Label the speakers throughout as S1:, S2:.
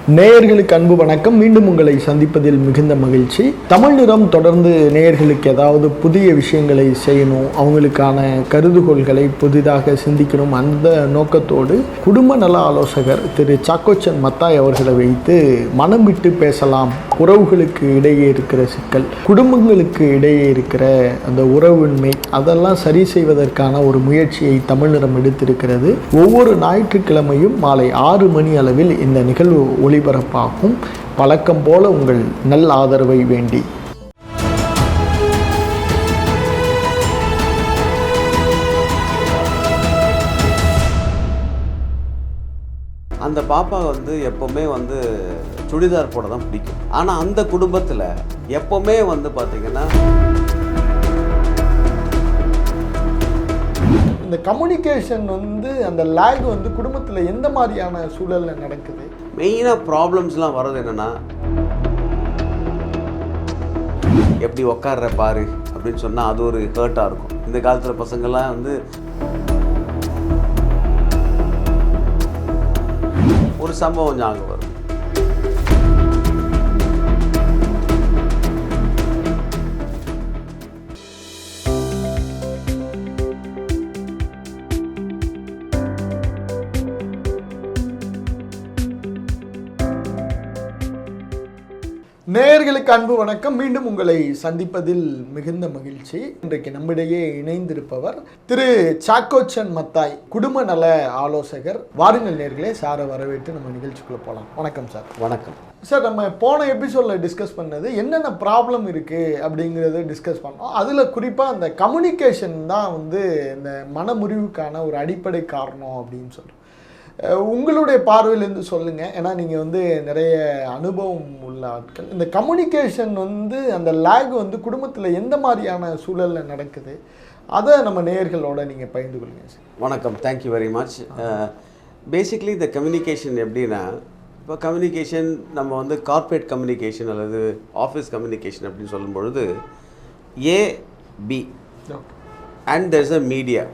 S1: நேயர்களுக்கு அன்பு வணக்கம். மீண்டும் உங்களை சந்திப்பதில் மிகுந்த மகிழ்ச்சி. தமிழ் நிறம் தொடர்ந்து நேயர்களுக்கு ஏதாவது புதிய விஷயங்களை செய்யணும், அவங்களுக்கான கருதுகோள்களை புதிதாக சிந்திக்கணும், அந்த நோக்கத்தோடு குடும்ப நல ஆலோசகர் திரு சாக்கோச்சன் மத்தாய் அவர்களை வைத்து மனம் விட்டு பேசலாம், உறவுகளுக்கு இடையே இருக்கிற சிக்கல், குடும்பங்களுக்கு இடையே இருக்கிற அந்த உறவின்மை, அதெல்லாம் சரி செய்வதற்கான ஒரு முயற்சியை தமிழ் நிறம் எடுத்திருக்கிறது. ஒவ்வொரு ஞாயிற்றுக்கிழமையும் மாலை 6 மணி அளவில் இந்த நிகழ்வு ஒளிபரப்பாகும். பழக்கம் போல உங்கள் நல் ஆதரவை வேண்டி.
S2: அந்த பாப்பா எப்போவுமே சுடிதார் போட தான் பிடிக்கும். ஆனால் அந்த குடும்பத்தில் எப்போவுமே பார்த்தீங்கன்னா
S1: இந்த கம்யூனிகேஷன் அந்த லேக் குடும்பத்தில் எந்த மாதிரியான சூழலில் நடக்குது?
S2: மெயினாக ப்ராப்ளம்ஸ்லாம் வர்றது என்னென்னா, எப்படி உக்காடுற பாரு அப்படின்னு சொன்னால் அது ஒரு ஹர்ட்டாக இருக்கும். இந்த காலத்தில் பசங்கள்லாம் ஒரு சம்பவம் ஞாபகம் வரும்.
S1: நேயர்களுக்கு அன்பு வணக்கம். மீண்டும் உங்களை சந்திப்பதில் மிகுந்த மகிழ்ச்சி. இன்றைக்கு நம்மிடையே இணைந்திருப்பவர் திரு சாக்கோச்சன் மத்தாய், குடும்ப நல ஆலோசகர். வாருங்கள் நேயர்களே, சாரை வரவேற்று நம்ம நிகழ்ச்சிக்குள்ளே போகலாம். வணக்கம் சார்.
S2: வணக்கம்
S1: சார். நம்ம போன எபிசோடில் டிஸ்கஸ் பண்ணது என்னென்ன ப்ராப்ளம் இருக்குது அப்படிங்கிறத டிஸ்கஸ் பண்ணோம். அதில் குறிப்பாக அந்த கம்யூனிகேஷன் தான் இந்த மனமுறிவுக்கான ஒரு அடிப்படை காரணம் அப்படின்னு சொல்கிறோம். உங்களுடைய பார்வையிலேருந்து சொல்லுங்கள், ஏன்னா நீங்கள் நிறைய அனுபவம் உள்ள ஆட்கள். இந்த கம்யூனிகேஷன் அந்த லேக் குடும்பத்தில் எந்த மாதிரியான சூழலில் நடக்குது, அதை நம்ம நேயர்களோட நீங்கள் பகிர்ந்து கொள்ளுங்க சார்.
S2: வணக்கம், தேங்க்யூ வெரி மச். பேசிக்லி இந்த கம்யூனிகேஷன் எப்படின்னா, இப்போ கம்யூனிகேஷன் நம்ம கார்ப்பரேட் கம்யூனிகேஷன் அல்லது ஆஃபீஸ் கம்யூனிகேஷன் அப்படின்னு சொல்லும் பொழுது AB and there's a media.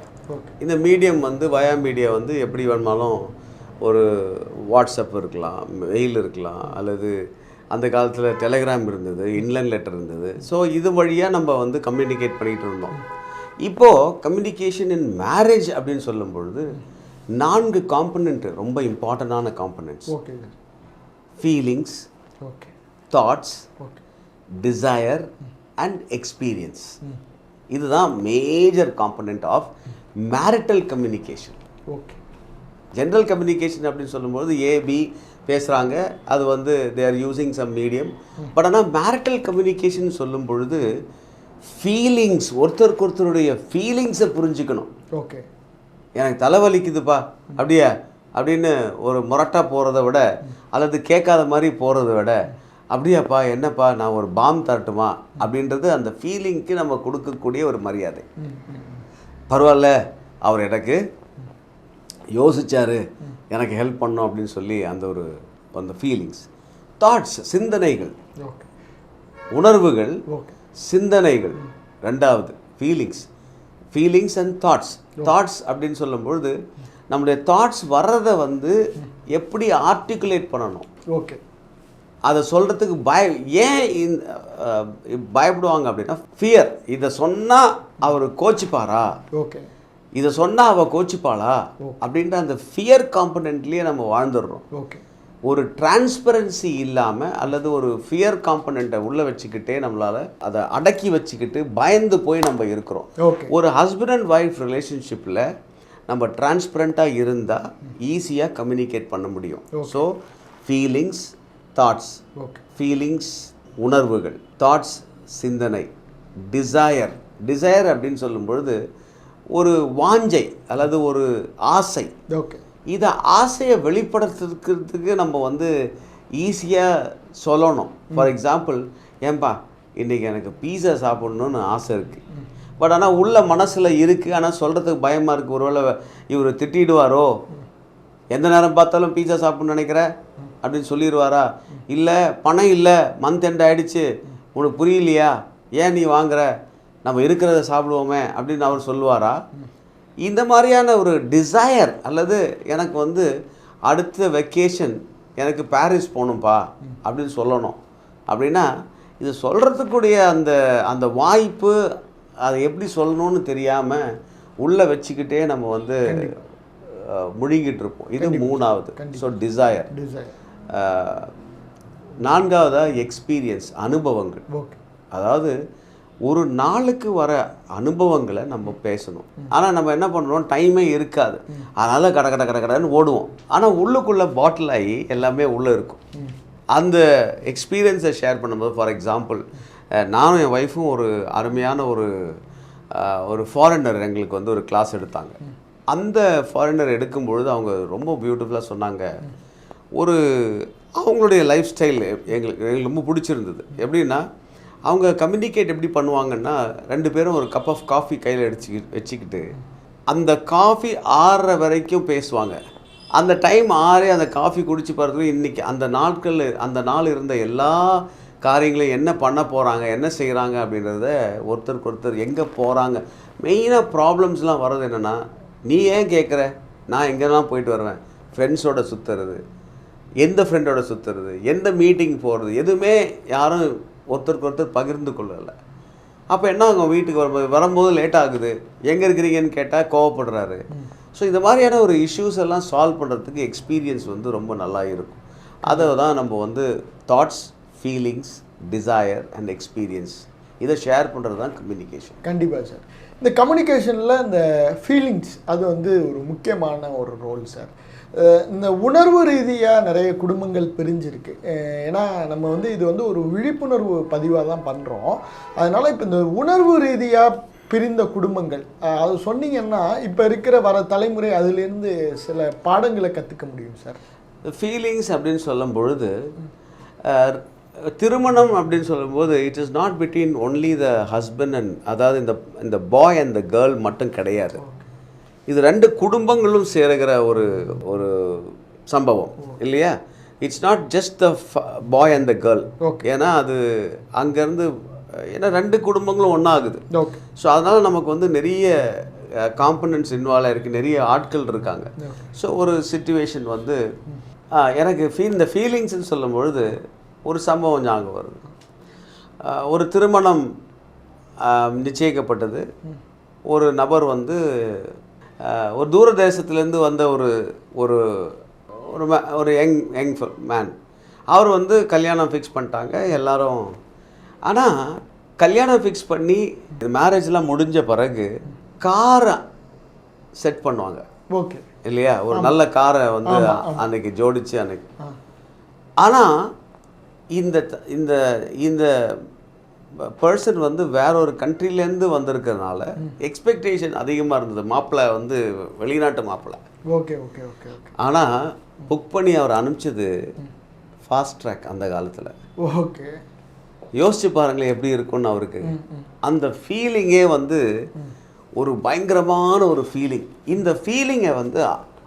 S2: இந்த மீடியம் வயா மீடியா எப்படி வேணுமாலும் ஒரு வாட்ஸ்அப் இருக்கலாம், மெயில் இருக்கலாம், அல்லது அந்த காலத்தில் டெலிகிராம் இருந்தது, இன்லைன் லெட்டர் இருந்தது. ஸோ இது வழியாக நம்ம கம்யூனிகேட் பண்ணிகிட்டு இருந்தோம். இப்போது கம்யூனிகேஷன் இன் மேரேஜ் அப்படின்னு சொல்லும் பொழுது 4 காம்பனண்ட் ரொம்ப இம்பார்ட்டண்டான components. Feelings, thoughts, desire and experience. இதுதான் major component of marital communication. General communication அப்படின்னு சொல்லும்போது ஏபி பேசுகிறாங்க, அது they are using some medium. But ஆனால் மேரிட்டல் கம்யூனிகேஷன் சொல்லும் பொழுது ஃபீலிங்ஸ், ஒருத்தருக்கு ஒருத்தருடைய ஃபீலிங்ஸை புரிஞ்சுக்கணும்.
S1: ஓகே,
S2: எனக்கு தலைவலிக்குதுப்பா அப்படியா அப்படின்னு ஒரு முரட்டா போகிறத விட, அல்லது கேட்காத மாதிரி போகிறத விட, அப்படியாப்பா என்னப்பா நான் ஒரு பாம் தரட்டுமா அப்படின்றது அந்த ஃபீலிங்க்கு நம்ம கொடுக்கக்கூடிய ஒரு மரியாதை. பரவாயில்ல, அவர் எனக்கு யோசிச்சாரு, எனக்கு ஹெல்ப் பண்ணோம் அப்படின்னு சொல்லி அந்த ஃபீலிங்ஸ். தாட்ஸ், சிந்தனைகள், உணர்வுகள், சிந்தனைகள். ரெண்டாவது ஃபீலிங்ஸ் அண்ட் தாட்ஸ். தாட்ஸ் அப்படின்னு சொல்லும்பொழுது நம்முடைய தாட்ஸ் வர்றதை எப்படி ஆர்டிகுலேட் பண்ணணும்.
S1: ஓகே,
S2: அதை சொல்கிறதுக்கு ஏன் பயப்படுவாங்க அப்படின்னா, ஃபியர். இதை சொன்னால் அவர் கோச்சிப்பாரா,
S1: ஓகே,
S2: இதை சொன்னால் அவள் கோச்சிப்பாளா அப்படின்ற அந்த ஃபியர் காம்பனண்ட்லேயே நம்ம வாழ்ந்துடுறோம்.
S1: ஓகே,
S2: ஒரு டிரான்ஸ்பரன்சி இல்லாமல் அல்லது ஒரு ஃபியர் காம்பனண்ட்டை உள்ளே வச்சுக்கிட்டே நம்மளால் அதை அடக்கி வச்சுக்கிட்டு பயந்து போய் நம்ம இருக்கிறோம். ஒரு ஹஸ்பண்ட் அண்ட் ஒய்ஃப் ரிலேஷன்ஷிப்பில் நம்ம டிரான்ஸ்பரண்ட்டாக இருந்தால் ஈஸியாக கம்யூனிகேட் பண்ண முடியும். ஸோ ஃபீலிங்ஸ், தாட்ஸ், ஃபீலிங்ஸ் உணர்வுகள், தாட்ஸ் சிந்தனை, டிசையர் அப்படின்னு சொல்லும் பொழுது ஒரு வாஞ்சை அல்லது ஒரு ஆசை. இதை ஆசையை வெளிப்படுத்துறதுக்கு நம்ம ஈஸியாக சொல்லணும். ஃபார் எக்ஸாம்பிள், ஏன்பா இன்றைக்கி எனக்கு பீஸா சாப்பிட்ணுன்னு ஆசை இருக்குது, பட் ஆனால் உள்ள மனசில் இருக்குது, ஆனால் சொல்கிறதுக்கு பயமாக இருக்குது. ஒருவேளை இவர் திட்டிடுவாரோ, எந்த நேரம் பார்த்தாலும் பீஸா சாப்பிட்ணுன்னு நினைக்கிற அப்படின்னு சொல்லிடுவாரா, இல்லை பணம் இல்லை, மந்த் எண்ட் ஆகிடுச்சு, உனக்கு புரியலையா, ஏன் நீ வாங்குற, நம்ம இருக்கிறத சாப்பிடுவோமே அப்படின்னு அவர் சொல்லுவாரா? இந்த மாதிரியான ஒரு டிசையர், அல்லது எனக்கு அடுத்த வெக்கேஷன் எனக்கு பாரிஸ் போகணும்ப்பா அப்படின்னு சொல்லணும் அப்படின்னா இது சொல்கிறதுக்குரிய அந்த அந்த வாய்ப்பு அதை எப்படி சொல்லணும்னு தெரியாமல் உள்ளே வச்சுக்கிட்டே நம்ம வந்து முழுங்கிட்டு இருப்போம். இது மூணாவது. So desire. நான்காவதாக எக்ஸ்பீரியன்ஸ், அனுபவங்கள். அதாவது ஒரு நாளுக்கு வர அனுபவங்களை நம்ம பேசணும். ஆனால் நம்ம என்ன பண்ணுறோம், டைமே இருக்காது, அதனால் கடன்னு ஓடுவோம். ஆனால் உள்ளுக்குள்ளே பாட்டில் ஆகி எல்லாமே உள்ளே இருக்கும். அந்த எக்ஸ்பீரியன்ஸை ஷேர் பண்ணும்போது, ஃபார் எக்ஸாம்பிள் நானும் என் ஒய்ஃபும் ஒரு அருமையான ஒரு ஃபாரினர் எங்களுக்கு வந்து ஒரு கிளாஸ் எடுத்தாங்க. அந்த ஃபாரினர் எடுக்கும்பொழுது அவங்க ரொம்ப பியூட்டிஃபுல்லாக சொன்னாங்க. அவங்களுடைய லைஃப் ஸ்டைல் எங்களுக்கு ரொம்ப பிடிச்சிருந்தது. எப்படின்னா அவங்க கம்யூனிகேட் எப்படி பண்ணுவாங்கன்னா, 2 பேரும் ஒரு கப் ஆஃப் காஃபி கையில் வச்சுக்கிட்டு அந்த காஃபி ஆறுற வரைக்கும் பேசுவாங்க. அந்த டைம் ஆறே அந்த காஃபி குடிச்சு பார்த்துட்டு இன்றைக்கி அந்த நாள் இருந்த எல்லா காரியங்களையும் என்ன பண்ண போகிறாங்க, என்ன செய்கிறாங்க அப்படின்றத ஒருத்தருக்கு ஒருத்தர் எங்கே போகிறாங்க. மெயினாக ப்ராப்ளம்ஸ்லாம் வர்றது என்னென்னா, நீ ஏன் கேட்குற, நான் எங்கெல்லாம் போயிட்டு வருவேன், ஃப்ரெண்ட்ஸோட சுற்றுறது, எந்த ஃப்ரெண்டோட சுற்றுறது, எந்த மீட்டிங் போகிறது, எதுவுமே யாரும் ஒருத்தருக்கு ஒருத்தர் பகிர்ந்து கொள்ளலை. அப்போ என்ன ஆகும், வீட்டுக்கு வரும்போது லேட் ஆகுது, எங்கே இருக்கிறீங்கன்னு கேட்டால் கோவப்படுறாரு. ஸோ இந்த மாதிரியான ஒரு இஷ்யூஸ் எல்லாம் சால்வ் பண்ணுறதுக்கு எக்ஸ்பீரியன்ஸ் வந்து ரொம்ப நல்லா இருக்கும். அதை தான் நம்ம வந்து thoughts, feelings, desire and experience இதை ஷேர் பண்ணுறது தான் கம்யூனிகேஷன்.
S1: கண்டிப்பாக சார். இந்த கம்யூனிகேஷனில் இந்த ஃபீலிங்ஸ் அது வந்து ஒரு முக்கியமான ஒரு ரோல் சார். இந்த உணர்வு ரீதியாக நிறைய குடும்பங்கள் பிரிஞ்சிருக்கு. ஏன்னா நம்ம வந்து இது வந்து ஒரு விழிப்புணர்வு பதிவாக தான் பண்ணுறோம். அதனால் இப்போ இந்த உணர்வு ரீதியாக பிரிந்த குடும்பங்கள் அது சொன்னீங்கன்னா இப்போ இருக்கிற வர தலைமுறை அதுலேருந்து சில பாடங்களை கற்றுக்க முடியும் சார்.
S2: ஃபீலிங்ஸ் அப்படின்னு சொல்லும் பொழுது, திருமணம் அப்படின்னு சொல்லும்போது it is not between only the husband and, அதாவது இந்த பாய் அண்ட் த கேர்ள் மட்டும் கிடையாது. இது 2 குடும்பங்களும் சேருகிற ஒரு சம்பவம் இல்லையா. It's not just the bye and the girl. ஏன்னா அது அங்கேருந்து ஏன்னா 2 குடும்பங்களும் ஒன்றாகுது. ஸோ அதனால் நமக்கு வந்து நிறைய காம்பனன்ட்ஸ் இன்வால்வ் ஆகிருக்கு, நிறைய ஆட்கள் இருக்காங்க. ஸோ ஒரு சிச்சுவேஷன் வந்து எனக்கு இந்த ஃபீலிங்ஸ்ன்னு சொல்லும் பொழுது ஒரு சம்பவம் ஞாபகம் வருது. ஒரு திருமணம் நிச்சயிக்கப்பட்டது. ஒரு நபர் வந்து ஒரு தூர தேசத்துலேருந்து வந்த ஒரு யங் மேன். அவர் வந்து கல்யாணம் ஃபிக்ஸ் பண்ணிட்டாங்க எல்லாரும். ஆனால் கல்யாணம் ஃபிக்ஸ் பண்ணி மேரேஜ்லாம் முடிஞ்ச பிறகு காரை செட் பண்ணுவாங்க.
S1: ஓகே
S2: இல்லையா, ஒரு நல்ல காரை வந்து அன்னைக்கு ஜோடிச்சு அன்னைக்கு. ஆனால் இந்த இந்த இந்த பர்சன் வந்து வேற ஒரு கண்ட்ரிலேருந்து வந்திருக்கிறதுனால எக்ஸ்பெக்டேஷன் அதிகமாக இருந்தது. மாப்பிள்ளை வந்து வெளிநாட்டு மாப்பிள்ளை.
S1: Okay okay okay okay.
S2: ஆனால் புக் பண்ணி அவர் அனுப்பிச்சது ஃபாஸ்ட் ட்ராக் அந்த காலத்தில்.
S1: ஓகே,
S2: யோசிச்சு பாருங்களேன் எப்படி இருக்கும்னு அவருக்கு. அந்த ஃபீலிங்கே வந்து ஒரு பயங்கரமான ஒரு ஃபீலிங். இந்த ஃபீலிங்கை வந்து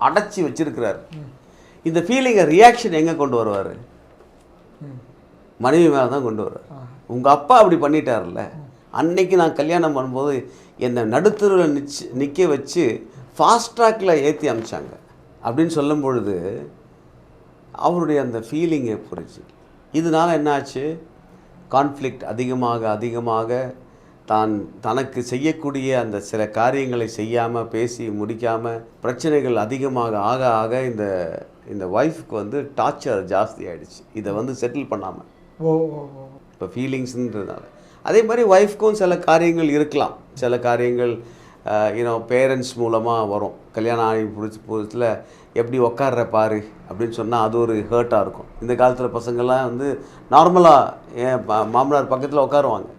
S2: அடைச்சி வச்சிருக்கிறார். இந்த ஃபீலிங்கை ரியாக்ஷன் எங்கே கொண்டு வருவார், மனைவி மேலே தான் கொண்டு வருவார். உங்கள் அப்பா அப்படி பண்ணிட்டார்ல, அன்னைக்கு நான் கல்யாணம் பண்ணும்போது என்னை நடுத்தருவில் நிற்க வச்சு ஃபாஸ்ட் ட்ராக்கில் ஏற்றி அமிச்சாங்க அப்படின்னு சொல்லும் பொழுது அவருடைய அந்த ஃபீலிங்கை புரிச்சு. இதனால் என்னாச்சு, கான்ஃப்ளிக்ட் அதிகமாக தனக்கு செய்யக்கூடிய அந்த சில காரியங்களை செய்யாமல் பேசி முடிக்காமல் பிரச்சனைகள் அதிகமாக ஆக இந்த ஒய்ஃப்க்கு வந்து டார்ச்சர் ஜாஸ்தி ஆகிடுச்சு, இதை வந்து செட்டில் பண்ணாமல். இப்போ ஃபீலிங்ஸ்ன்றதுனால அதே மாதிரி ஒய்ஃப்க்கும் சில காரியங்கள் இருக்கலாம். சில காரியங்கள் பேரண்ட்ஸ் மூலமாக வரும். கல்யாணம் ஆகி புதுசில் எப்படி உட்கார்ற பாரு அப்படின்னு சொன்னால் அது ஒரு ஹர்ட்டாக இருக்கும். இந்த காலத்தில் பசங்கள்லாம் வந்து நார்மலாக என் மாமனார் பக்கத்தில் உட்காருவாங்க,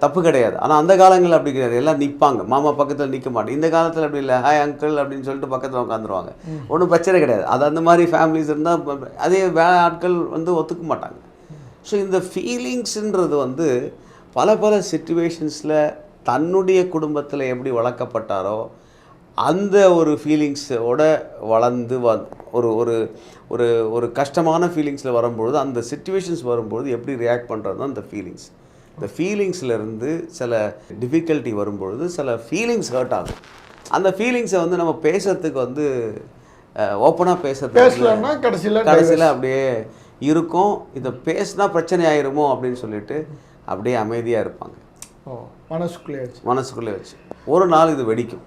S2: தப்பு கிடையாது. ஆனால் அந்த காலங்களில் அப்படி கிடையாது, எல்லாம் நிற்பாங்க, மாமா பக்கத்தில் நிற்க மாட்டேன். இந்த காலத்தில் அப்படி இல்லை, ஹாய் அங்கிள் அப்படின்னு சொல்லிட்டு பக்கத்தில் உட்காந்துருவாங்க, ஒன்றும் பிரச்சனை கிடையாது. அது அந்த மாதிரி ஃபேமிலிஸ் இருந்தால் அதே வேலை ஆட்கள் வந்து ஒத்துக்க மாட்டாங்க. ஸோ இந்த ஃபீலிங்ஸுன்றது வந்து பல சிச்சுவேஷன்ஸில் தன்னுடைய குடும்பத்தில் எப்படி வளர்க்கப்பட்டாரோ அந்த ஒரு ஃபீலிங்ஸோட வளர்ந்து ஒரு ஒரு ஒரு ஒரு கஷ்டமான ஃபீலிங்ஸில் வரும்பொழுது, அந்த சிச்சுவேஷன்ஸ் வரும்பொழுது எப்படி ரியாக்ட் பண்ணுறது தான் இந்த ஃபீலிங்ஸ். இந்த ஃபீலிங்ஸ்லேருந்து சில டிஃபிகல்ட்டி வரும்பொழுது சில ஃபீலிங்ஸ் ஹர்ட் ஆகும். அந்த ஃபீலிங்ஸை வந்து நம்ம பேசுகிறதுக்கு வந்து ஓப்பனாக பேசுறது
S1: பேசலன்னா கடைசியில்
S2: அப்படியே இருக்கும். இதை பேசினா பிரச்சனை ஆயிருமோ அப்படின்னு சொல்லிட்டு அப்படியே அமைதியாக இருப்பாங்க. மனசுக்குள்ளே வச்சு ஒரு நாள் இது வெடிக்கும்.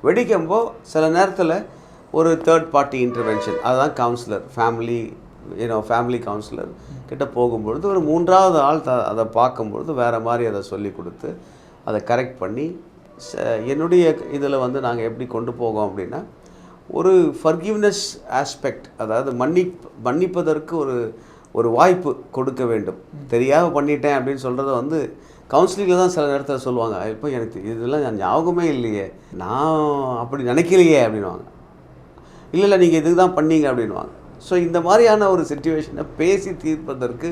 S2: வெடிக்கும்போது சில நேரத்தில் ஒரு தேர்ட் பார்ட்டி இன்டர்வென்ஷன், அதுதான் கவுன்சிலர், ஃபேமிலி கவுன்சிலர் கிட்ட போகும்பொழுது ஒரு மூன்றாவது ஆள் அதை பார்க்கும்பொழுது வேறு மாதிரி அதை சொல்லி கொடுத்து அதை கரெக்ட் பண்ணி என்னுடைய இதில் வந்து நாங்கள் எப்படி கொண்டு போவோம் அப்படின்னா, ஒரு ஃபர்கிவ்னஸ் ஆஸ்பெக்ட், அதாவது மன்னிப்பதற்கு ஒரு வாய்ப்பு கொடுக்க வேண்டும். தெரியாமல் பண்ணிட்டேன் அப்படின்னு சொல்கிறத வந்து கவுன்சிலிங்கில் தான் சில நேரத்தில் சொல்லுவாங்க, இப்போ எனக்கு இதெல்லாம் ஞாபகமே இல்லையே, நான் அப்படி நினைக்கலையே அப்படின்வாங்க. இல்லை நீங்கள் இதுக்கு தான் பண்ணீங்க அப்படின்வாங்க. ஸோ இந்த மாதிரியான ஒரு சிச்சுவேஷனை பேசி தீர்ப்பதற்கு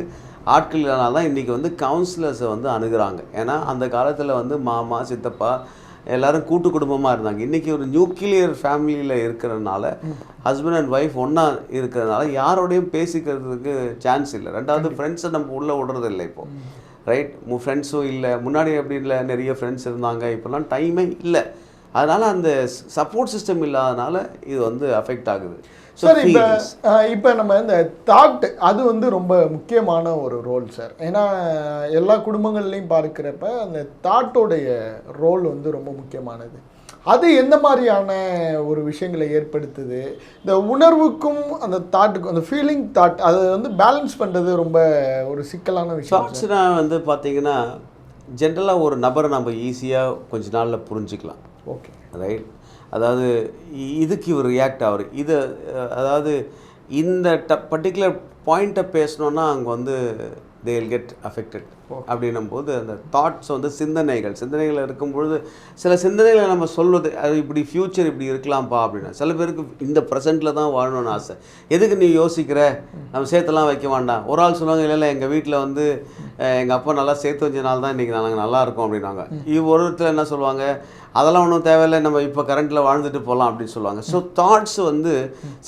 S2: ஆட்கள் இல்லைனால தான் இன்றைக்கி வந்து கவுன்சிலர்ஸை வந்து அணுகிறாங்க. ஏன்னா அந்த காலத்தில் வந்து மாமா சித்தப்பா எல்லோரும் கூட்டு குடும்பமாக இருந்தாங்க. இன்றைக்கி ஒரு நியூக்ளியர் ஃபேமிலியில் இருக்கிறதுனால, ஹஸ்பண்ட் அண்ட் ஒய்ஃப் ஒன்றா இருக்கிறதுனால யாரோடையும் பேசிக்கிறதுக்கு சான்ஸ் இல்லை. ரெண்டாவது ஃப்ரெண்ட்ஸை நம்ம உள்ளே விடுறது இல்லை இப்போது, ரைட்? ஃப்ரெண்ட்ஸும் இல்லை. முன்னாடி எப்படி இல்லை, நிறைய ஃப்ரெண்ட்ஸ் இருந்தாங்க, இப்போல்லாம் டைமே இல்லை. அதனால் அந்த சப்போர்ட் சிஸ்டம் இல்லாதனால இது வந்து அஃபெக்ட் ஆகுது.
S1: சார் இப்போ நம்ம இந்த தாட் அது வந்து ரொம்ப முக்கியமான ஒரு ரோல் சார். ஏன்னா எல்லா குடும்பங்கள்லையும் பார்க்குறப்ப அந்த தாட்டோடைய ரோல் வந்து ரொம்ப முக்கியமானது. அது எந்த மாதிரியான ஒரு விஷயங்களை ஏற்படுத்துது? இந்த உணர்வுக்கும் அந்த தாட்டுக்கும், அந்த ஃபீலிங் தாட், அதை வந்து பேலன்ஸ் பண்ணுறது ரொம்ப ஒரு சிக்கலான விஷயம்.
S2: தாட்ஸ்னா வந்து பார்த்தீங்கன்னா ஜென்ரலாக ஒரு நபரை நம்ம ஈஸியாக கொஞ்ச நாளில் புரிஞ்சிக்கலாம்.
S1: Okay,
S2: right? அதாவது இதுக்கு இவர் ரியாக்ட் ஆகுது, இது அதாவது இந்த பர்டிகுலர் பாயிண்ட்டை பேசணுன்னா அங்கே வந்து தே வில் கெட் அஃபெக்டட். அப்படின்னும் போது அந்த தாட்ஸ் வந்து சிந்தனைகள் இருக்கும்பொழுது சில சிந்தனைகளை நம்ம சொல்வது, அது இப்படி ஃப்யூச்சர் இப்படி இருக்கலாம்ப்பா அப்படின்னா, சில பேருக்கு இந்த ப்ரெசென்ட்டில் தான் வாழணும்னு ஆசை. எதுக்கு நீ யோசிக்கிற, நம்ம சேர்த்தெல்லாம் வைக்க வேண்டாம். ஒரு ஆள் சொல்லுவாங்க, இல்லை எங்கள் வீட்டில் வந்து எங்கள் அப்பா நல்லா சேர்த்து வச்சனால தான் இன்றைக்கி நாங்கள் நல்லா இருக்கோம் அப்படின்னாங்க. ஒருத்தர் என்ன சொல்லுவாங்க, அதெல்லாம் ஒன்றும் தேவையில்லை, நம்ம இப்போ கரண்ட்டில் வாழ்ந்துட்டு போகலாம் அப்படின்னு சொல்லுவாங்க. ஸோ தாட்ஸ் வந்து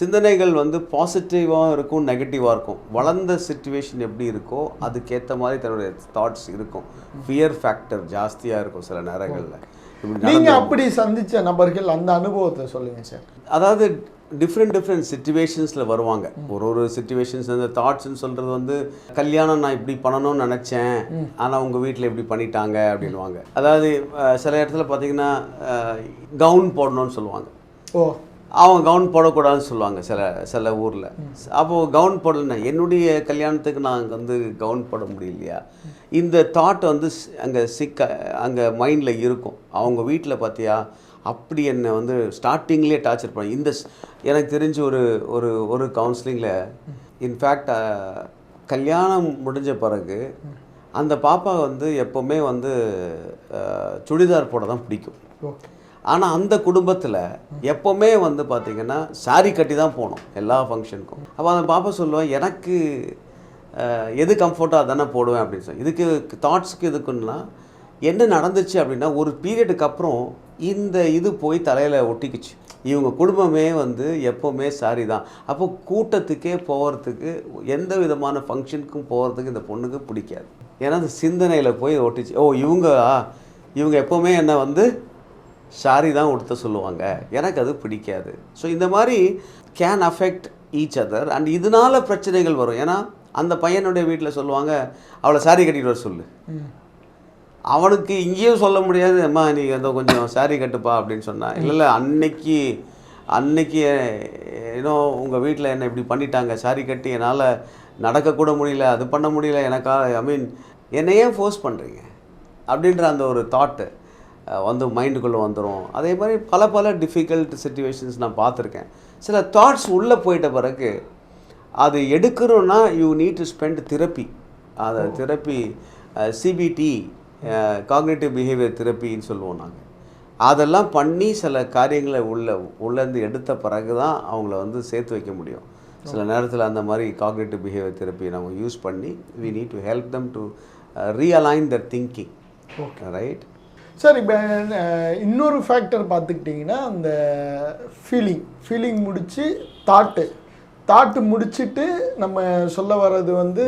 S2: சிந்தனைகள் வந்து பாசிட்டிவாக இருக்கும், நெகட்டிவாக இருக்கும். வளர்ந்த சிச்சுவேஷன் எப்படி இருக்கோ அதுக்கேற்ற மாதிரி தன்னுடைய தாட்ஸ் இருக்கும். ஃபியர் ஃபேக்டர் ஜாஸ்தியாக இருக்கும் சில நேரங்களில்.
S1: நீங்கள் அப்படி சந்தித்த நபர்கள் அந்த அனுபவத்தை சொல்லுங்கள் சார்.
S2: அதாவது டிஃப்ரெண்ட் சிச்சுவேஷன்ஸில் வருவாங்க. ஒரு சிச்சுவேஷன்ஸ் அந்த தாட்ஸ்ன்னு சொல்கிறது வந்து, கல்யாணம் நான் இப்படி பண்ணணும்னு நினச்சேன், ஆனால் உங்கள் வீட்டில் இப்படி பண்ணிட்டாங்க அப்படின்வாங்க. அதாவது சில இடத்துல பார்த்தீங்கன்னா கவுன் போடணும்னு சொல்லுவாங்க. அவங்க கவுன் போடக்கூடாதுன்னு சொல்லுவாங்க சில ஊரில். அப்போது கவுன் போடலைன்னா, என்னுடைய கல்யாணத்துக்கு நான் வந்து கவுன் போட முடியலையா, இந்த தாட் வந்து அங்கே மைண்டில் இருக்கும். அவங்க வீட்டில் பார்த்தியா அப்படி என்னை வந்து ஸ்டார்டிங்லேயே டார்ச்சர் பண்ணி, எனக்கு தெரிஞ்சு ஒரு கவுன்சிலிங்கில் இன்ஃபேக்ட் கல்யாணம் முடிஞ்ச பிறகு அந்த பாப்பா வந்து எப்போவுமே வந்து சுடிதார் போட தான் பிடிக்கும். ஆனால் அந்த குடும்பத்தில் எப்போவுமே வந்து பார்த்திங்கன்னா சாரி கட்டி தான் போகணும் எல்லா ஃபங்க்ஷனுக்கும். அப்போ அந்த பாப்பா சொல்லுவேன், எனக்கு எது கம்ஃபர்ட்டாக தானே போடுவேன் அப்படின்னு சொல்லி. இதுக்கு தாட்ஸுக்கு எதுக்குன்னா என்ன நடந்துச்சு அப்படின்னா, ஒரு பீரியடுக்கு அப்புறம் இந்த இது போய் தலையில் ஒட்டிக்குச்சு. இவங்க குடும்பமே வந்து எப்போவுமே சாரி தான். அப்போ கூட்டத்துக்கே போகிறதுக்கு, எந்த விதமான ஃபங்க்ஷனுக்கும் போகிறதுக்கு இந்த பொண்ணுக்கு பிடிக்காது. ஏன்னா அந்த சிந்தனையில் போய் ஒட்டிச்சு. இவங்க எப்போவுமே என்னை வந்து சாரி தான் உடுத்த சொல்லுவாங்க, எனக்கு அது பிடிக்காது. ஸோ இந்த மாதிரி can affect each other. And இதனால பிரச்சனைகள் வரும். ஏன்னா அந்த பையனுடைய வீட்டில் சொல்லுவாங்க, அவளை சாரி கட்டிட்டு வர சொல்லு. அவனுக்கு இங்கேயும் சொல்ல முடியாது, அம்மா நீ ஏதோ கொஞ்சம் சாரி கட்டுப்பா அப்படின்னு சொன்னான். இல்லை அன்னைக்கு ஏன்னோ உங்கள் வீட்டில் என்னை இப்படி பண்ணிட்டாங்க, சாரி கட்டி என்னால் நடக்கக்கூட முடியல, அது பண்ண முடியல, என்னை ஏன் ஃபோர்ஸ் பண்ணுறீங்க அப்படின்ற அந்த ஒரு தாட்டு வந்து மைண்டுக்குள்ளே வந்துடும். அதே மாதிரி பல டிஃபிகல்ட் சிச்சுவேஷன்ஸ் நான் பார்த்துருக்கேன். சில தாட்ஸ் உள்ளே போயிட்ட பிறகு அது எடுக்கணும்னா you need to spend therapy. அதை தெரப்பி சிபிடி, காக்னிட்டிவ் பிஹேவியர் தெரப்பின்னு சொல்லுவோம் நாங்கள். அதெல்லாம் பண்ணி சில காரியங்களை உள்ளேருந்து எடுத்த பிறகு தான் அவங்கள வந்து சேர்த்து வைக்க முடியும். சில நேரத்தில் அந்த மாதிரி காக்னிட்டிவ் பிஹேவியர் தெரப்பி நம்ம யூஸ் பண்ணி we need to help them to realign their thinking.
S1: Okay,
S2: right
S1: sir. இப்போ இன்னொரு ஃபேக்டர் பார்த்துக்கிட்டிங்கன்னா, அந்த ஃபீலிங் முடித்து தாட்டு முடிச்சுட்டு நம்ம சொல்ல வர்றது வந்து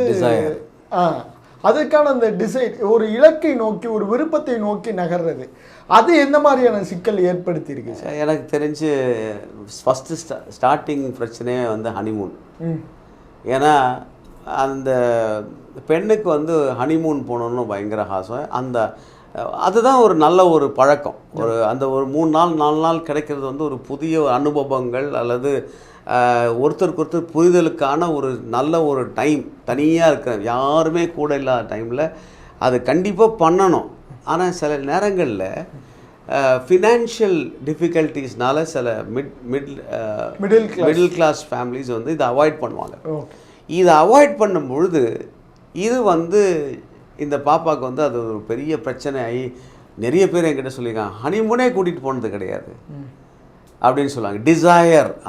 S1: அதுக்கான அந்த டிசைன் ஒரு இலக்கை நோக்கி ஒரு விருப்பத்தை நோக்கி நகர்றது அது எந்த மாதிரியான சிக்கல் ஏற்படுத்தியிருக்கு சார்?
S2: எனக்கு தெரிஞ்சு ஃபஸ்ட்டு ஸ்டார்டிங் பிரச்சனையே வந்து ஹனிமூன். ஏன்னா அந்த பெண்ணுக்கு வந்து ஹனிமூன் போகணுன்னு பயங்கர ஆசை. அதுதான் ஒரு நல்ல ஒரு பழக்கம். அந்த ஒரு 3 நாள் 4 நாள் கிடைக்கிறது வந்து ஒரு புதிய அனுபவங்கள் அல்லது ஒருத்தருக்கு ஒருத்தர் புரிதலுக்கான ஒரு நல்ல ஒரு டைம். தனியாக இருக்கிற யாருமே கூட இல்லாத டைமில் அது கண்டிப்பாக பண்ணணும். ஆனால் சில நேரங்களில் ஃபினான்ஷியல் டிஃபிகல்ட்டிஸ்னால சில மிடில் கிளாஸ் ஃபேமிலிஸ் வந்து இதை அவாய்ட் பண்ணுவாங்க. இதை அவாய்ட் பண்ணும்பொழுது இது வந்து இந்த பாப்பாவுக்கு வந்து அது ஒரு பெரிய பிரச்சனை ஆகி நிறைய பேர் என்கிட்ட சொல்லியிருக்காங்க, ஹனிமூனே கூட்டிகிட்டு போனது கிடையாது அப்படின்னு சொல்லுவாங்க.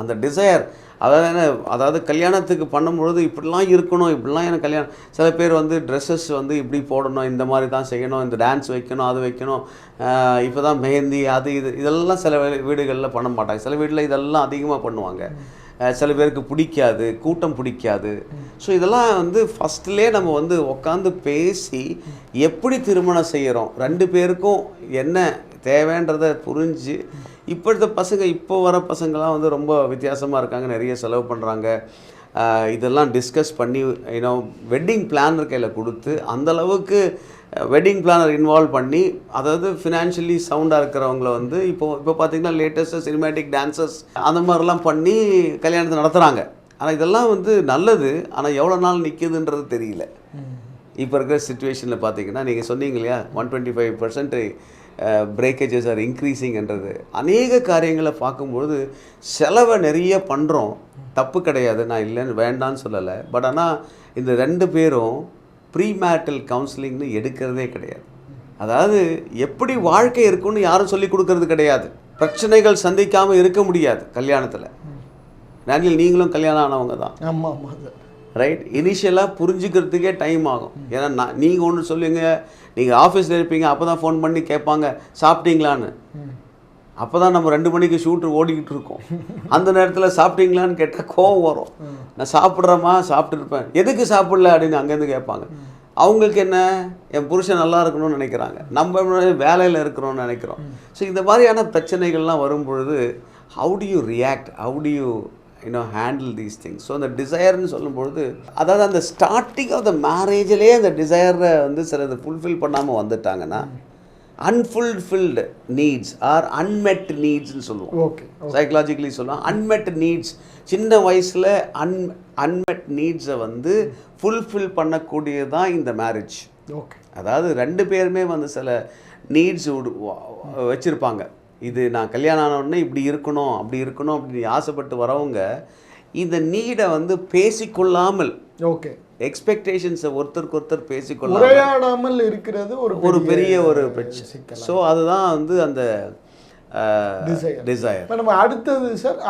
S2: அந்த டிசையர் அதாவது கல்யாணத்துக்கு பண்ணும்பொழுது இப்படிலாம் இருக்கணும், இப்படிலாம் எனக்கு கல்யாணம். சில பேர் வந்து ட்ரெஸ்ஸஸ் வந்து இப்படி போடணும், இந்த மாதிரி தான் செய்யணும், இந்த டான்ஸ் வைக்கணும், அது வைக்கணும், இப்போ தான் மெஹந்தி, அது இதெல்லாம் சில வீடுகளில் பண்ண மாட்டாங்க. சில வீட்டில் இதெல்லாம் அதிகமாக பண்ணுவாங்க. சில பேருக்கு பிடிக்காது, கூட்டம் பிடிக்காது. ஸோ இதெல்லாம் வந்து ஃபஸ்ட்லேயே நம்ம வந்து உட்காந்து பேசி எப்படி திருமணம் செய்கிறோம், 2 பேருக்கும் என்ன தேவைன்றதை புரிஞ்சு. இப்போ வர பசங்கள்லாம் வந்து ரொம்ப வித்தியாசமாக இருக்காங்க, நிறைய செலவு பண்ணுறாங்க. இதெல்லாம் டிஸ்கஸ் பண்ணி வெட்டிங் பிளானர் கையில் கொடுத்து அந்தளவுக்கு வெட்டிங் பிளானர் இன்வால்வ் பண்ணி, அதாவது ஃபினான்ஷியலி சவுண்டாக இருக்கிறவங்கள வந்து இப்போ பார்த்திங்கன்னா லேட்டஸ்ட்டாக சினிமேட்டிக் டான்சஸ் அந்த மாதிரிலாம் பண்ணி கல்யாணத்தை நடத்துகிறாங்க. ஆனால் இதெல்லாம் வந்து நல்லது. ஆனால் எவ்வளோ நாள் நிற்கிதுன்றது தெரியல. இப்போ இருக்கிற சிச்சுவேஷனில் பார்த்திங்கன்னா நீங்கள் சொன்னீங்க இல்லையா, 125% பிரேக்கேஜஸ் ஆர் இன்க்ரீஸிங்ன்றது. அநேக காரியங்களை பார்க்கும்பொழுது செலவை நிறைய பண்ணுறோம், தப்பு கிடையாது, நான் இல்லைன்னு வேண்டான்னு சொல்லலை. பட் ஆனால் இந்த 2 பேரும் ப்ரீமேரிட்டல் கவுன்சிலிங்னு எடுக்கிறதே கிடையாது. அதாவது எப்படி வாழ்க்கை இருக்குன்னு யாரும் சொல்லி கொடுக்கறது கிடையாது. பிரச்சனைகள் சந்திக்காமல் இருக்க முடியாது கல்யாணத்தில். நீங்களும் கல்யாணம் ஆனவங்க தான்.
S1: ஆமாம்,
S2: ரைட். இனிஷியலாக புரிஞ்சுக்கிறதுக்கே டைம் ஆகும். ஏன்னா நீங்கள் ஒன்று சொல்லுங்க, நீங்கள் ஆஃபீஸில் இருப்பீங்க, அப்போ தான் ஃபோன் பண்ணி கேட்பாங்க சாப்பிட்டீங்களான்னு. அப்போ தான் நம்ம 2 மணிக்கு ஷூட்டு ஓடிக்கிட்டு இருக்கோம். அந்த நேரத்தில் சாப்பிட்டீங்களான்னு கேட்டால் கோவம் வரும். நான் சாப்பிட்றேம்மா, சாப்பிட்டுருப்பேன், எதுக்கு சாப்பிடல அப்படின்னு அங்கேருந்து கேட்பாங்க. அவங்களுக்கு என்ன, என் புருஷன் நல்லா இருக்கணும்னு நினைக்கிறாங்க, நம்ம வேலையில் இருக்கிறோன்னு நினைக்கிறோம். ஸோ இந்த மாதிரியான பிரச்சனைகள்லாம் வரும்பொழுது how to you react, how to you handle these things. So அந்த டிசையர்னு சொல்லும்பொழுது, அதாவது அந்த ஸ்டார்டிங் ஆஃப் த மேரேஜிலே அந்த டிசையரை வந்து சிலது ஃபுல்ஃபில் பண்ணாமல் வந்துட்டாங்கன்னா அன்ஃபுல்ஃபில்டு நீட்ஸ் ஆர் அன்மெட் நீட்ஸ்ன்னு சொல்லுவோம்.
S1: ஓகே,
S2: சைக்கலாஜிக்கலி சொல்லுவோம். அன்மெட் நீட்ஸ், சின்ன வயசில் அன்மெட் நீட்ஸை வந்து ஃபுல்ஃபில் பண்ணக்கூடியது தான் இந்த மேரேஜ்.
S1: ஓகே,
S2: அதாவது 2 பேருமே வந்து சில நீட்ஸ் வச்சுருப்பாங்க. இது நான் கல்யாணம் ஆன உடனே இப்படி இருக்கணும், அப்படி இருக்கணும் அப்படின்னு ஆசைப்பட்டு வரவங்க இந்த நீடை வந்து பேசிக்கொள்ளாமல்,
S1: ஓகே,
S2: எக்ஸ்பெக்டேஷன்ஸை ஒருத்தருக்கு பேசிக்கொள்ளாமல்
S1: உரையாடாமல் இருக்கிறது ஒரு பெரிய ஒரு பிரச்சனை.
S2: ஸோ அதுதான் வந்து அந்த டிசைர்.
S1: இப்போ நம்ம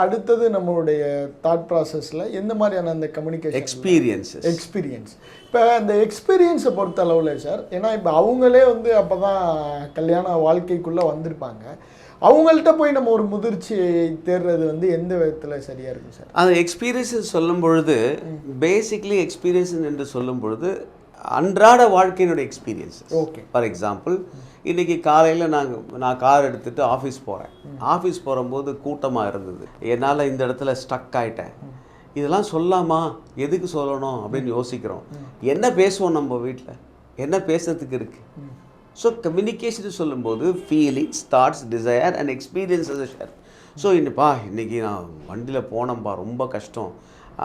S1: அடுத்தது நம்மளுடைய தாட் ப்ராசஸில் எந்த மாதிரியான அந்த கம்யூனிகேஷன் எக்ஸ்பீரியன்ஸ் இப்போ அந்த எக்ஸ்பீரியன்ஸை பொறுத்த அளவில் சார், ஏன்னா இப்போ அவங்களே வந்து அப்போ தான் கல்யாண வாழ்க்கைக்குள்ளே வந்திருப்பாங்க, அவங்கள்ட்ட போய் நம்ம ஒரு முதிர்ச்சியை தேடுறது வந்து எந்த விதத்தில் சரியாக இருக்கும் சார்?
S2: அந்த எக்ஸ்பீரியன்ஸ் சொல்லும் பொழுது, பேசிக்லி எக்ஸ்பீரியன்ஸ் என்று சொல்லும் பொழுது அன்றாட வாழ்க்கையினுடைய எக்ஸ்பீரியன்ஸ்.
S1: ஓகே,
S2: ஃபார் எக்ஸாம்பிள், இன்றைக்கி காலையில் நான் கார் எடுத்துகிட்டு ஆஃபீஸ் போகிறேன். ஆஃபீஸ் போகும்போது கூட்டமாக இருந்தது, என்னால் இந்த இடத்துல ஸ்டக் ஆகிட்டேன். இதெல்லாம் சொல்லாமா, எதுக்கு சொல்லணும் அப்படின்னு யோசிக்கிறோம். என்ன பேசுவோம் நம்ம வீட்டில், என்ன பேசுறதுக்கு இருக்குது? ஸோ கம்யூனிகேஷன் சொல்லும்போது feelings, thoughts, desire and experiences share. So இன்றைக்கி நான் வண்டியில் போனேன்ப்பா, ரொம்ப கஷ்டம்,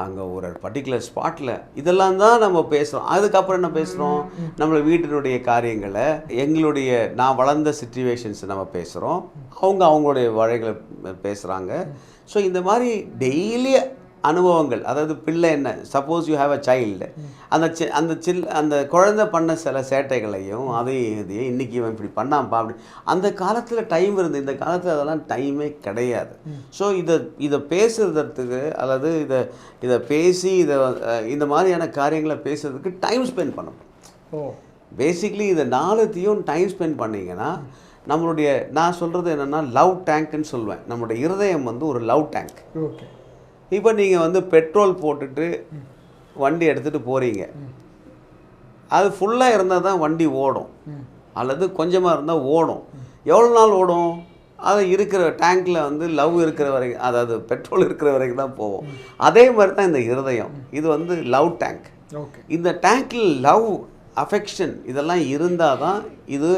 S2: அங்கே ஒரு பர்டிகுலர் ஸ்பாட்டில், இதெல்லாம் தான் நம்ம பேசுகிறோம். அதுக்கப்புறம் என்ன பேசுகிறோம், நம்மளை வீட்டினுடைய காரியங்களை, நான் வளர்ந்த சிச்சுவேஷன்ஸ் நம்ம பேசுகிறோம், அவங்களுடைய வழிகளை பேசுகிறாங்க. ஸோ இந்த மாதிரி டெய்லி அனுபவங்கள், அதாவது பிள்ளை என்ன, suppose you have a child, அந்த குழந்தை பண்ண சில சேட்டைகளையும் இதையும் இன்றைக்கி இவன் இப்படி பண்ணான்ப்பா அப்படி. அந்த காலத்தில் டைம் இருந்து, இந்த காலத்தில் அதெல்லாம் டைமே கிடையாது. ஸோ இதை பேசுறதுக்கு அல்லது இதை பேசி இந்த மாதிரியான காரியங்களை பேசுறதுக்கு டைம் ஸ்பெண்ட் பண்ணணும். பேசிக்லி இதை 4த்தையும் டைம் ஸ்பெண்ட் பண்ணிங்கன்னா நான் சொல்கிறது என்னென்னா லவ் டேங்க்னு சொல்லுவேன். நம்மளுடைய இருதயம் வந்து ஒரு லவ் டேங்க்.
S1: ஓகே,
S2: இப்போ நீங்கள் வந்து பெட்ரோல் போட்டுட்டு வண்டி எடுத்துகிட்டு போகிறீங்க, அது ஃபுல்லாக இருந்தால் தான் வண்டி ஓடும், அல்லது கொஞ்சமாக இருந்தால் ஓடும். எவ்வளோ நாள் ஓடும்? அது இருக்கிற டேங்க்கில் வந்து லவ் இருக்கிற வரைக்கும், அதாவது பெட்ரோல் இருக்கிற வரைக்கும் தான் போவோம். அதே மாதிரி தான் இந்த இருதயம். இது வந்து லவ் டேங்க். இந்த டேங்க்கில் லவ், அஃபெக்ஷன் இதெல்லாம் இருந்தால் தான் இது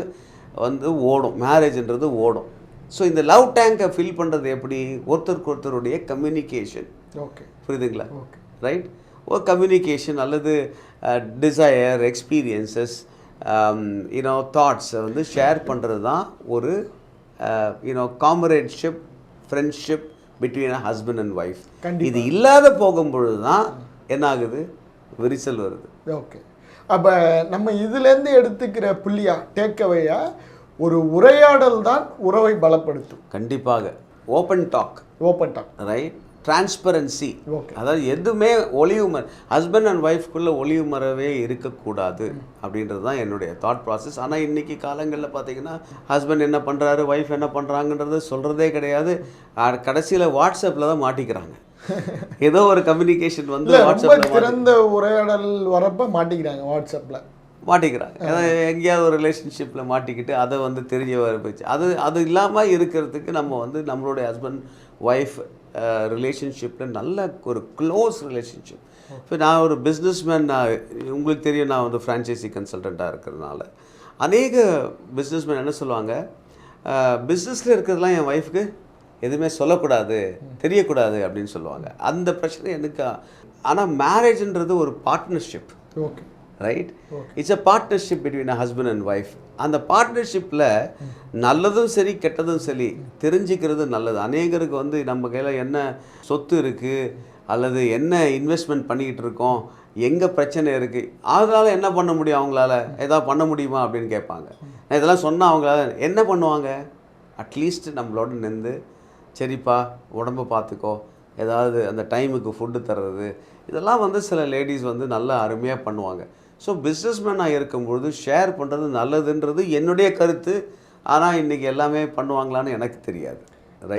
S2: வந்து ஓடும், மேரேஜ்ன்றது ஓடும். ஸோ இந்த லவ் டேங்கை ஃபில் பண்ணுறது எப்படி? ஒருத்தருக்கு ஒருத்தருடைய கம்யூனிகேஷன். புரியுதுங்களா? ரைட். ஒரு கம்யூனிகேஷன் அல்லது டிசையர், எக்ஸ்பீரியன்சஸ், தாட்ஸை வந்து ஷேர் பண்ணுறது தான் ஒரு comradeship, friendship between a husband and wife. இது இல்லாத போகும்பொழுது தான் என்ன ஆகுது? விரிசல் வருது.
S1: ஓகே. அப்போ நம்ம இதுலேருந்து எடுத்துக்கிற புள்ளியா, டேக்அவேயா, ஒரு உரையாடல் தான் உறவை பலப்படுத்தும்.
S2: கண்டிப்பாக. Open talk, right. டிரான்ஸ்பரன்சி, அதாவது எதுவுமே ஒளிவு ஹஸ்பண்ட் அண்ட் ஒய்ஃப்குள்ளே ஒளிவு மறவே இருக்கக்கூடாது அப்படின்றது தான் என்னுடைய தாட் ப்ராசஸ். ஆனால் இன்றைக்கி காலங்களில் பார்த்தீங்கன்னா ஹஸ்பண்ட் என்ன பண்ணுறாரு, ஒய்ஃப் என்ன பண்ணுறாங்கன்றது சொல்கிறதே கிடையாது. கடைசியில் வாட்ஸ்அப்பில் தான் மாட்டிக்கிறாங்க. ஏதோ ஒரு கம்யூனிகேஷன் வந்து வாட்ஸ்அப்பில்
S1: திறந்த உரையாடல் வரப்போ மாட்டிக்கிறாங்க.
S2: எங்கேயாவது ஒரு ரிலேஷன்ஷிப்பில் மாட்டிக்கிட்டு அதை வந்து தெரிஞ்ச வர போச்சு. அது இல்லாமல் இருக்கிறதுக்கு நம்ம வந்து நம்மளுடைய ஹஸ்பண்ட் ஒய்ஃப் ரிலேஷன்ஷிப்பில் நல்ல ஒரு க்ளோஸ் ரிலேஷன்ஷிப். இப்போ நான் ஒரு பிஸ்னஸ்மேன், உங்களுக்கு தெரியும், நான் வந்து ஃப்ரான்ச்சைசி கன்சல்டண்ட்டாக இருக்கிறதுனால அநேக பிஸ்னஸ்மேன் என்ன சொல்லுவாங்க, பிஸ்னஸில் இருக்கிறதுலாம் என் ஒய்ஃப்க்கு எதுவுமே சொல்லக்கூடாது, தெரியக்கூடாது அப்படின்னு சொல்லுவாங்க. அந்த பிரச்சனை எனக்கு. ஆனால் மேரேஜ்ன்றது ஒரு partnership. Right. It's a partnership between a husband and wife. அந்த பார்ட்னர்ஷிப்பில் நல்லதும் சரி கெட்டதும் சரி தெரிஞ்சுக்கிறது நல்லது. அநேகருக்கு வந்து நம்ம கையில் என்ன சொத்து இருக்குது அல்லது என்ன இன்வெஸ்ட்மெண்ட் பண்ணிக்கிட்டு இருக்கோம், எங்கே பிரச்சனை இருக்குது, அதனால் என்ன பண்ண முடியும், அவங்களால ஏதாவது பண்ண முடியுமா அப்படின்னு கேட்பாங்க. நான் இதெல்லாம் சொன்னால் அவங்களால என்ன பண்ணுவாங்க? அட்லீஸ்ட் நம்மளோட நின்று, சரிப்பா உடம்பை பார்த்துக்கோ, ஏதாவது அந்த டைமுக்கு ஃபுட்டு தர்றது, இதெல்லாம் வந்து சில லேடிஸ் வந்து நல்லா அருமையாக பண்ணுவாங்க. ஸோ பிஸ்னஸ்மேனாக இருக்கும்பொழுது ஷேர் பண்ணுறது நல்லதுன்றது என்னுடைய கருத்து. ஆனால் இன்றைக்கி எல்லாமே பண்ணுவாங்களான்னு எனக்கு தெரியாது.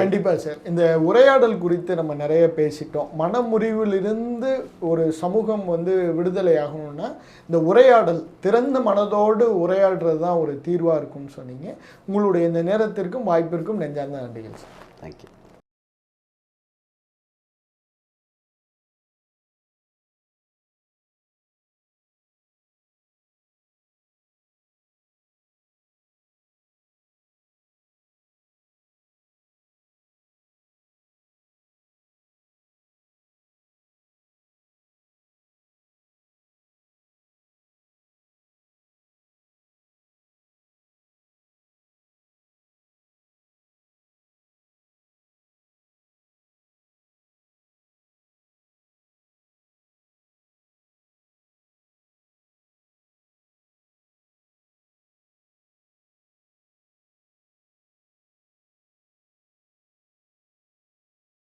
S1: கண்டிப்பாக சார். இந்த உரையாடல் குறித்து நம்ம நிறைய பேசிட்டோம். மனமுறிவிலிருந்து ஒரு சமூகம் வந்து விடுதலை ஆகணும்னா இந்த உரையாடல், திறந்த மனதோடு உரையாடுறது தான் ஒரு தீர்வாக இருக்கும்னு சொன்னீங்க. உங்களுடைய இந்த நேரத்திற்கும் வாய்ப்பிற்கும் நெஞ்சார்ந்த நன்றிகள் சார்.
S2: தேங்க்யூ.